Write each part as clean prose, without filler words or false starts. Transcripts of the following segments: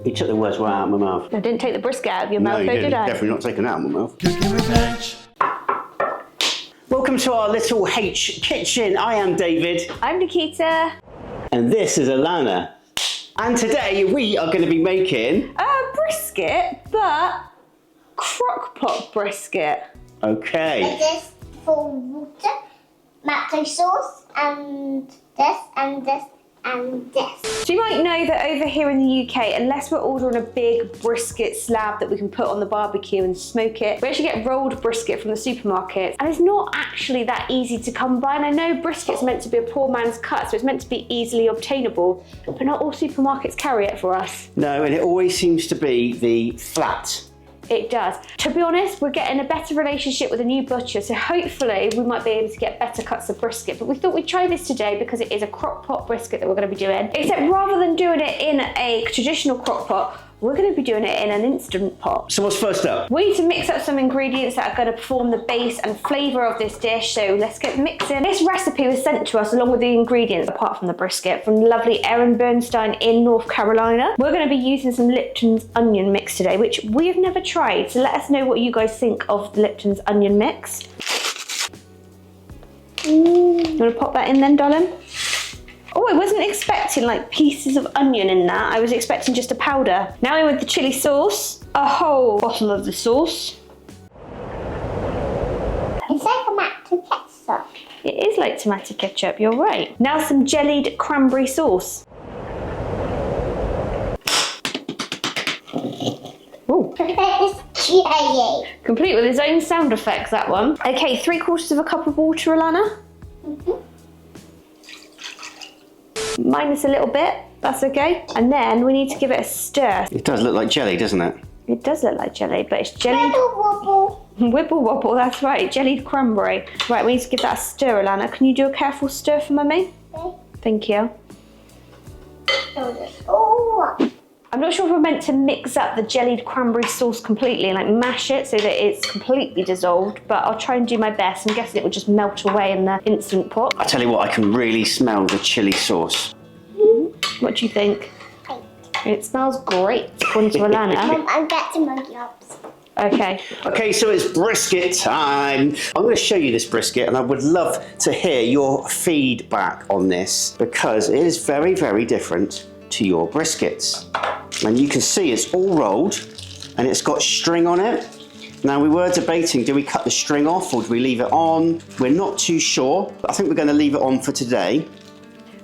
You took the words right out of my mouth. I didn't take the brisket out of your mouth, you though, didn't. did I? Definitely not taken out of my mouth. Give me revenge. Welcome to our little H kitchen. I am David. I'm Nikita. And this is Alana. And today we are going to be making A brisket, but crock pot brisket. Okay. This for water, tomato sauce, and this, and this, and this. So you might know that over here in the UK, unless we're ordering a big brisket slab that we can put on the barbecue and smoke it, we actually get rolled brisket from the supermarket. And it's not actually that easy to come by. And I know brisket's meant to be a poor man's cut, so it's meant to be easily obtainable, but not all supermarkets carry it for us. No, and it always seems to be the flat. It does. To be honest, we're getting a better relationship with a new butcher, so hopefully we might be able to get better cuts of brisket. But we thought we'd try this today because it is a crock pot brisket that we're going to be doing. Except rather than doing it in a traditional crock pot, we're going to be doing it in an instant pot. So what's first up? We need to mix up some ingredients that are going to form the base and flavour of this dish, so let's get mixing. This recipe was sent to us along with the ingredients, apart from the brisket, from lovely Erin Bernstein in North Carolina. We're going to be using some Lipton's onion mix today, which we have never tried, so let us know what you guys think of the Lipton's onion mix. You want to pop that in then, darling? Oh, I wasn't expecting like pieces of onion in that. I was expecting just a powder. Now in with the chili sauce. A whole bottle of the sauce. It's like tomato ketchup. It is like tomato ketchup, you're right. Now some jellied cranberry sauce. Ooh. It's jelly. Complete with his own sound effects, that one. Okay, 3/4 cup of water, Alana. Minus a little bit, that's okay. And then we need to give it a stir. It does look like jelly, doesn't it? It does look like jelly, but it's jellied. Wibble wobble. Wibble wobble, that's right, jellied cranberry. Right, we need to give that a stir, Alana. Can you do a careful stir for mummy? Okay. Thank you. Oh. I'm not sure if we're meant to mix up the jellied cranberry sauce completely, like mash it so that it's completely dissolved, but I'll try and do my best. I'm guessing it will just melt away in the instant pot. I tell you what, I can really smell the chili sauce. What do you think? It smells great, according to Alana. I'm getting my gloves. Okay. Okay, so it's brisket time. I'm going to show you this brisket and I would love to hear your feedback on this because it is very, very different to your briskets. And you can see it's all rolled and it's got string on it. Now we were debating, do we cut the string off or do we leave it on? We're not too sure, but I think we're going to leave it on for today.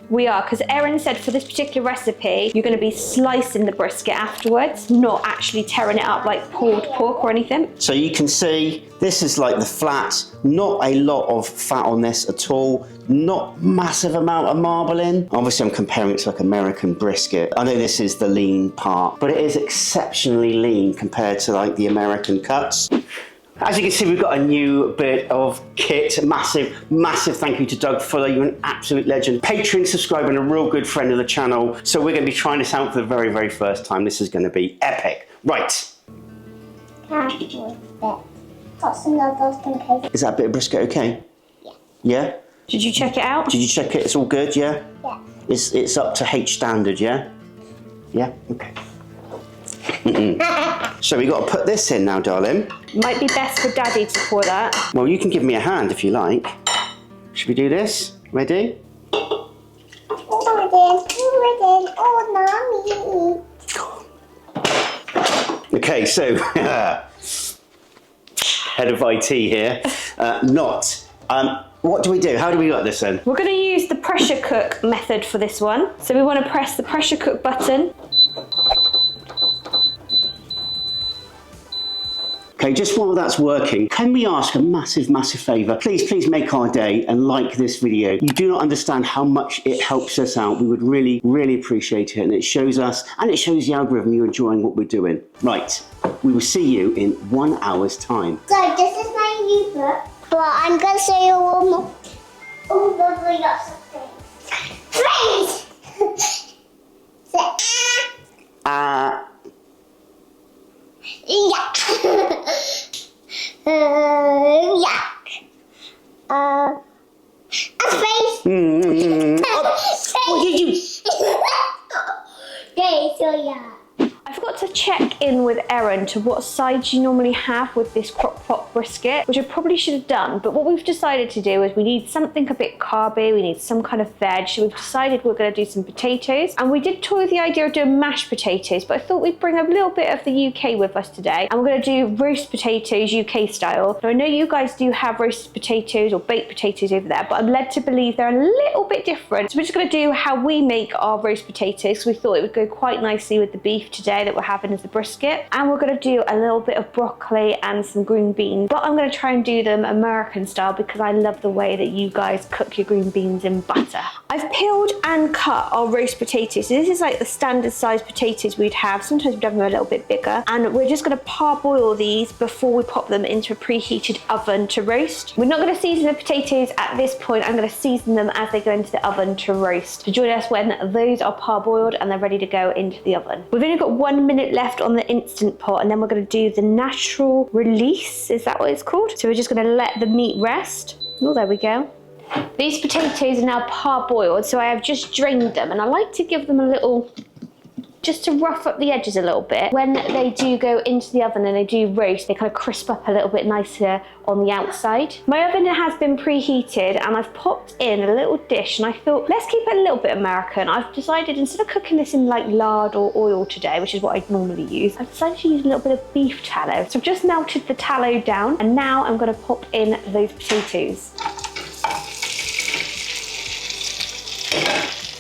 We are, because Erin said for this particular recipe, you're going to be slicing the brisket afterwards, not actually tearing it up like pulled pork or anything. So you can see this is like the flat, not a lot of fat on this at all, not massive amount of marbling. Obviously I'm comparing it to like American brisket. I know this is the lean part, but it is exceptionally lean compared to like the American cuts. As you can see, we've got a new bit of kit. Massive, massive thank you to Doug Fuller. You're an absolute legend. Patreon subscriber and a real good friend of the channel. So we're going to be trying this out for the very, very first time. This is going to be epic. Right. Is Is that bit of brisket okay? Yeah. Yeah? Did you check it out? Did you check it? It's all good, yeah? Yeah. It's up to H standard, yeah? Yeah? Okay. So we got to put this in now, darling. Might be best for Daddy to pour that. Well, you can give me a hand if you like. Should we do this? Ready? Oh, Okay, so head of IT here. What do we do? How do we like this then? We're going to use the pressure cook method for this one. So we want to press the pressure cook button. Okay, just while that's working, can we ask a massive, massive favour? Please make our day and like this video. You do not understand how much it helps us out. We would really, really appreciate it. And it shows us, and it shows the algorithm you're enjoying what we're doing. Right, we will see you in 1 hour's time. So this is my new book, but I'm going to show you all more. Oh, we got something. Freeze! Yuck. Yuck. A face. What did you... Okay, so yeah. I in with Erin to what sides you normally have with this crock pot brisket, which I probably should have done, but what we've decided to do is we need something a bit carby, we need some kind of veg, so we've decided we're going to do some potatoes, and we did toy with the idea of doing mashed potatoes, but I thought we'd bring a little bit of the UK with us today, and we're going to do roast potatoes UK style. Now I know you guys do have roasted potatoes or baked potatoes over there, but I'm led to believe they're a little bit different, so we're just going to do how we make our roast potatoes, so we thought it would go quite nicely with the beef today that we're having as the brisket, and we're going to do a little bit of broccoli and some green beans, but I'm going to try and do them American style because I love the way that you guys cook your green beans in butter. I've peeled and cut our roast potatoes, so this is like the standard size potatoes we'd have. Sometimes we'd have them a little bit bigger, and we're just going to parboil these before we pop them into a preheated oven to roast. We're not going to season the potatoes at this point, I'm going to season them as they go into the oven to roast. So join us when those are parboiled and they're ready to go into the oven. We've only got 1 minute left on the Instant Pot, and then we're going to do the natural release, is that what it's called? So we're just going to let the meat rest. Oh, there we go. These potatoes are now parboiled, so I have just drained them, and I like to give them a little, just to rough up the edges a little bit. When they do go into the oven and they do roast, they kind of crisp up a little bit nicer on the outside. My oven has been preheated, and I've popped in a little dish, and I thought, let's keep it a little bit American. I've decided, instead of cooking this in like lard or oil today, which is what I'd normally use, I've decided to use a little bit of beef tallow. So I've just melted the tallow down, and now I'm going to pop in those potatoes.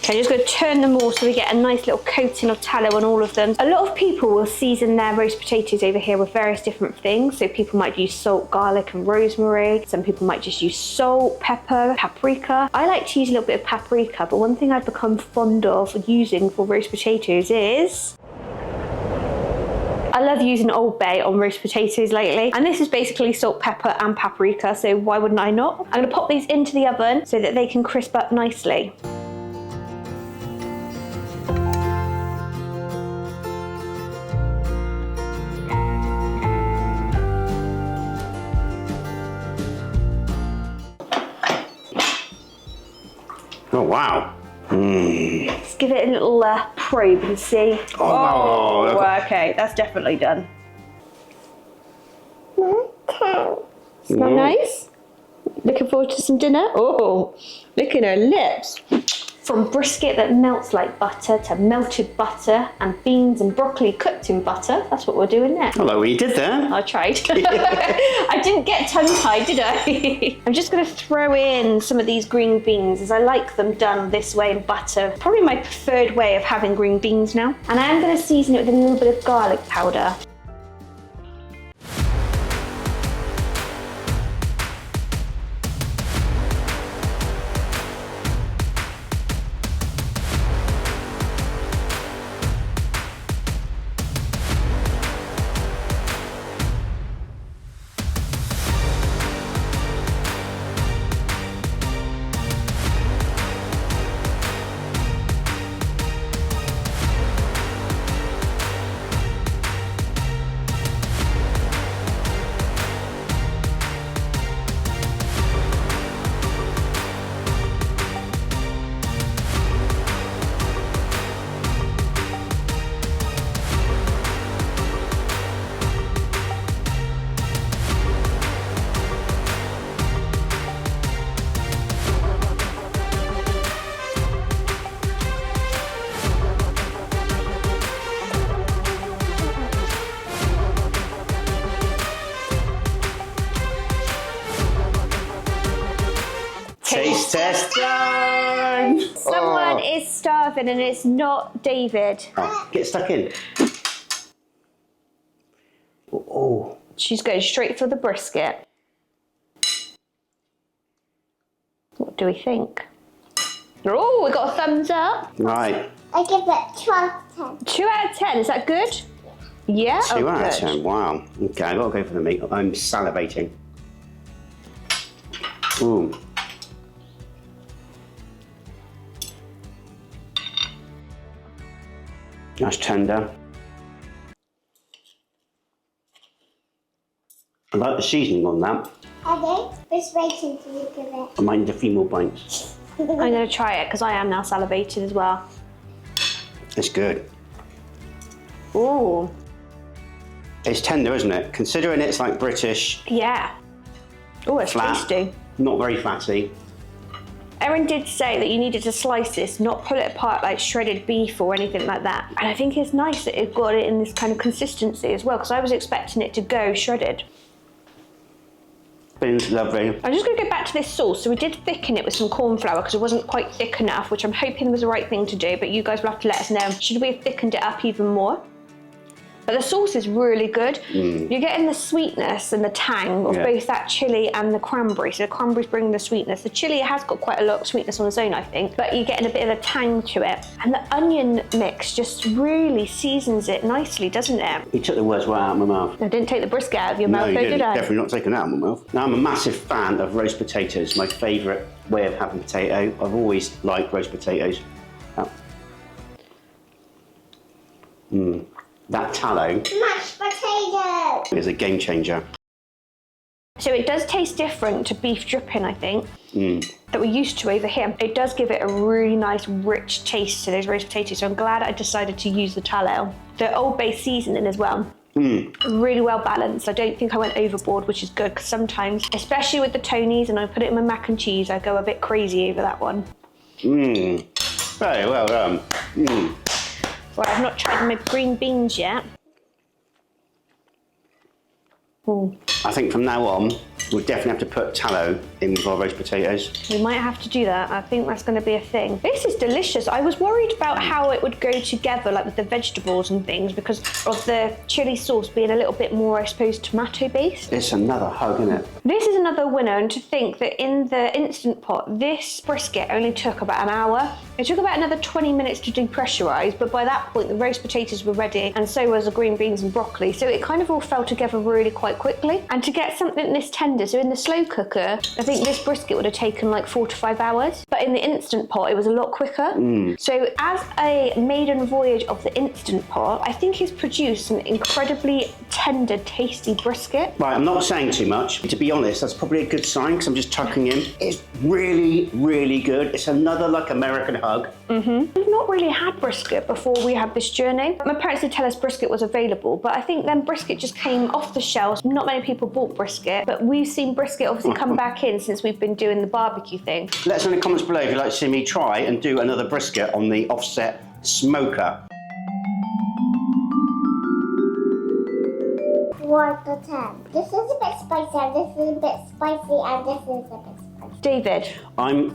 Okay, I'm just going to turn them all so we get a nice little coating of tallow on all of them. A lot of people will season their roast potatoes over here with various different things. So people might use salt, garlic and rosemary. Some people might just use salt, pepper, paprika. I like to use a little bit of paprika, but one thing I've become fond of using for roast potatoes is... I love using Old Bay on roast potatoes lately, and this is basically salt, pepper and paprika, so why wouldn't I not? I'm going to pop these into the oven so that they can crisp up nicely. Oh, wow. Let's give it a little probe and see. Okay, that's definitely done. Smell nice? Looking forward to some dinner? Oh, look at her lips. From brisket that melts like butter to melted butter and beans and broccoli cooked in butter. That's what we're doing next. Hello, what you did there? I tried. I didn't get tongue-tied, did I? I'm just going to throw in some of these green beans, as I like them done this way in butter. Probably my preferred way of having green beans now. And I am going to season it with a little bit of garlic powder. Taste test time! Someone is starving and it's not David. Oh, get stuck in. Oh. She's going straight for the brisket. What do we think? Oh, we got a thumbs up. Right. I give it 2 out of 10. 2 out of 10, is that good? Yeah? 2 out of good. 10, wow. Okay, I've got to go for the meat. I'm salivating. Ooh. That's tender. I like the seasoning on that. Okay, which rating do you give it? I might need a few more bites. I'm going to try it because I am now salivated as well. It's good. Ooh. It's tender, isn't it? Considering it's like British, Yeah. Oh, it's flat, tasty. not very fatty. Erin did say that you needed to slice this, not pull it apart like shredded beef or anything like that. And I think it's nice that it got it in this kind of consistency as well, because I was expecting it to go shredded. It's lovely. I'm just going to go back to this sauce. So we did thicken it with some corn flour because it wasn't quite thick enough, which I'm hoping was the right thing to do, but you guys will have to let us know. Should we have thickened it up even more? But the sauce is really good. You're getting the sweetness and the tang of both that chilli and the cranberry. So the cranberry's bringing the sweetness. The chilli has got quite a lot of sweetness on its own, I think, but you're getting a bit of a tang to it. And the onion mix just really seasons it nicely, doesn't it? You took the words right out of my mouth. I didn't take the brisket out of your mouth, No, you though, didn't. did I? Definitely not taken it out of my mouth. Now, I'm a massive fan of roast potatoes. My favourite way of having potato. I've always liked roast potatoes. That tallow Mashed potato. is a game changer. So it does taste different to beef dripping, I think, that we're used to over here. It does give it a really nice, rich taste to those roast potatoes. So I'm glad I decided to use the tallow. The Old Bay seasoning as well. Really well balanced. I don't think I went overboard, which is good, because sometimes, especially with the Tonys, and I put it in my mac and cheese, I go a bit crazy over that one. Very well done. Right, I've not tried my green beans yet. I think from now on, we'll definitely have to put tallow in with our roast potatoes. We might have to do that. I think that's going to be a thing. This is delicious. I was worried about how it would go together, like with the vegetables and things, because of the chili sauce being a little bit more, I suppose, tomato based. It's another hug, isn't it? This is another winner, and to think that in the Instant Pot, this brisket only took about an hour. It took about another 20 minutes to depressurise, but by that point the roast potatoes were ready, and so was the green beans and broccoli, so it kind of all fell together really quite quickly. And to get something this tender, so in the slow cooker, I think this brisket would have taken like 4 to 5 hours, but in the Instant Pot it was a lot quicker. So as a maiden voyage of the Instant Pot, I think it's produced an incredibly tender, tasty brisket. Right, I'm not saying too much. To be honest, that's probably a good sign, because I'm just tucking in. It's really, really good. It's another like American hug. We've not really had brisket before we had this journey. My parents did tell us brisket was available, but I think then brisket just came off the shelves. Not many people bought brisket, but we've seen brisket obviously come back in since we've been doing the barbecue thing. Let us know in the comments below if you'd like to see me try and do another brisket on the offset smoker. 1 to 10. This is a bit spicy, and this is a bit spicy, and this is a bit spicy. David. I'm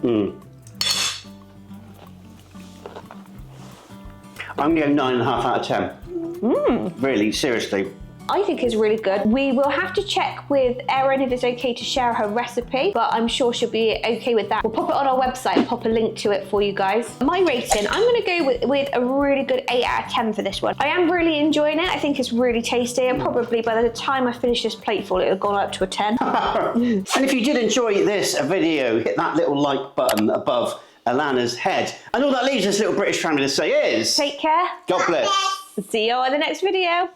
going to go 9.5 out of 10. Really, seriously. I think it's really good. We will have to check with Erin if it's okay to share her recipe, but I'm sure she'll be okay with that. We'll pop it on our website and pop a link to it for you guys. My rating, I'm going to go with a really good 8 out of 10 for this one. I am really enjoying it. I think it's really tasty, and probably by the time I finish this plateful, it'll have gone up to a 10. And if you did enjoy this video, hit that little like button above Alana's head. And all that leaves this little British family to say is... Take care. God bless. See you on the next video.